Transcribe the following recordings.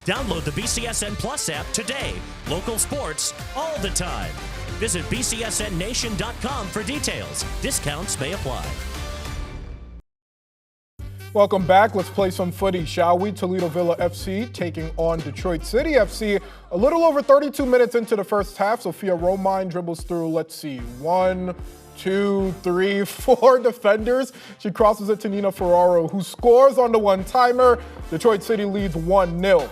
Download the BCSN Plus app today. Local sports all the time. Visit bcsnnation.com for details. Discounts may apply. Welcome back. Let's play some footy, shall we? Toledo Villa FC taking on Detroit City FC. A little over 32 minutes into the first half, Sophia Romine dribbles through, let's see, 1, 2, 3, 4 defenders. She crosses it to Nina Ferraro, who scores on the one-timer. Detroit City leads 1-0.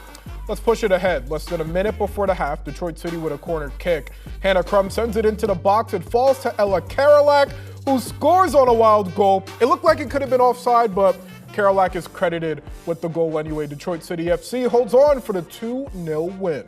Let's push it ahead. Less than a minute before the half, Detroit City with a corner kick. Hannah Crum sends it into the box. It falls to Ella Karolak, who scores on a wild goal. It looked like it could have been offside, but Karolak is credited with the goal anyway. Detroit City FC holds on for the 2-0 win.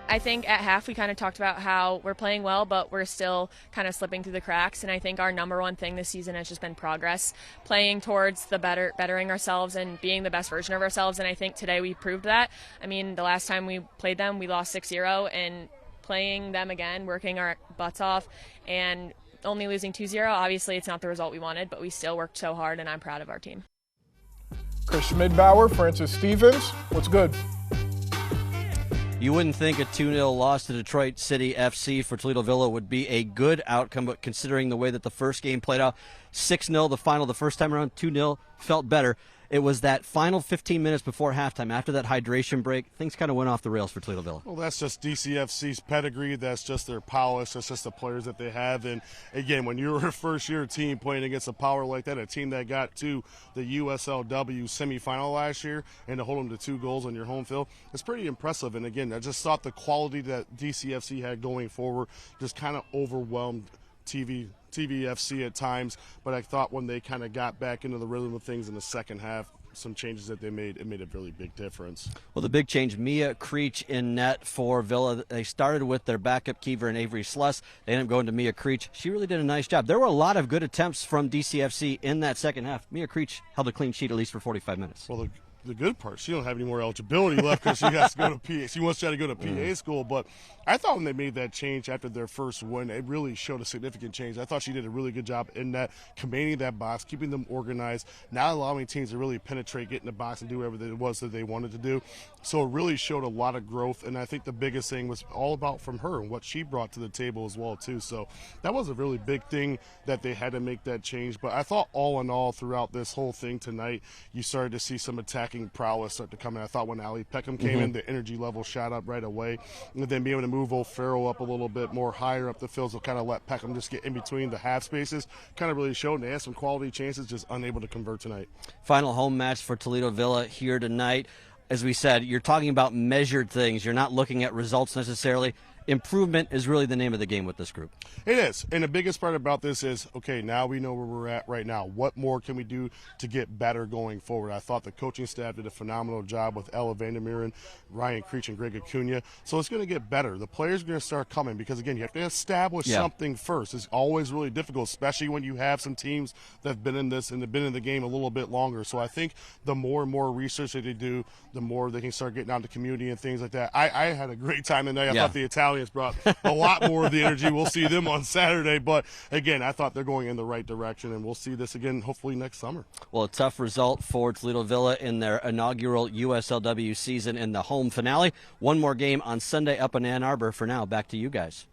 I think at half we kind of talked about how we're playing well, but we're still kind of slipping through the cracks. And I think our number one thing this season has just been progress, playing towards the bettering ourselves and being the best version of ourselves. And I think today we proved that. I mean, the last time we played them, we lost 6-0, and playing them again, working our butts off, and only losing 2-0. Obviously, it's not the result we wanted, but we still worked so hard, and I'm proud of our team. Chris Schmidbauer, Francis Stevens, what's good? You wouldn't think a 2-0 loss to Detroit City FC for Toledo Villa would be a good outcome, but considering the way that the first game played out, 6-0 the final the first time around, 2-0 felt better. It was that final 15 minutes before halftime, after that hydration break, things kind of went off the rails for Toledo Villa. Well, that's just DCFC's pedigree. That's just their polish. That's just the players that they have. And, again, when you're a first-year team playing against a power like that, a team that got to the USLW semifinal last year, and to hold them to 2 goals on your home field, it's pretty impressive. And, again, I just thought the quality that DCFC had going forward just kind of overwhelmed TVFC at times, but I thought when they kind of got back into the rhythm of things in the second half, some changes that they made, it made a really big difference. Well, the big change, Mia Creech in net for Villa. They started with their backup keeper and Avery Sluss. They ended up going to Mia Creech. She really did a nice job. There were a lot of good attempts from DCFC in that second half. Mia Creech held a clean sheet at least for 45 minutes. Well, the good part, she don't have any more eligibility left because she has to go to PA. She wants to try to go to PA school, but I thought when they made that change after their first win, it really showed a significant change. I thought she did a really good job in that, commanding that box, keeping them organized, not allowing teams to really penetrate, get in the box, and do whatever it was that they wanted to do. So it really showed a lot of growth, and I think the biggest thing was all about from her and what she brought to the table as well, too. So that was a really big thing that they had to make that change. But I thought all in all throughout this whole thing tonight, you started to see some attacking prowess start to come in. I thought when Allie Peckham came in, the energy level shot up right away. And then being able to move O'Farrell up a little bit more higher up the field, so kind of let Peckham just get in between the half spaces, kind of really showed. And they had some quality chances, just unable to convert tonight. Final home match for Toledo Villa here tonight. As we said, you're talking about measured things. You're not looking at results necessarily. Improvement is really the name of the game with this group. It is. And the biggest part about this is, okay, now we know where we're at right now. What more can we do to get better going forward? I thought the coaching staff did a phenomenal job with Ella Vandermeeren, Ryan Creech, and Greg Acuna. So it's going to get better. The players are going to start coming because, again, you have to establish something first. It's always really difficult, especially when you have some teams that have been in this and have been in the game a little bit longer. So I think the more and more research that they do, the more they can start getting out in the community and things like that. I had a great time tonight. I thought the Italians brought a lot more of the energy. We'll see them on Saturday. But, again, I thought they're going in the right direction, and we'll see this again hopefully next summer. Well, a tough result for Toledo Villa in their inaugural USLW season in the home finale. One more game on Sunday up in Ann Arbor. For now, back to you guys.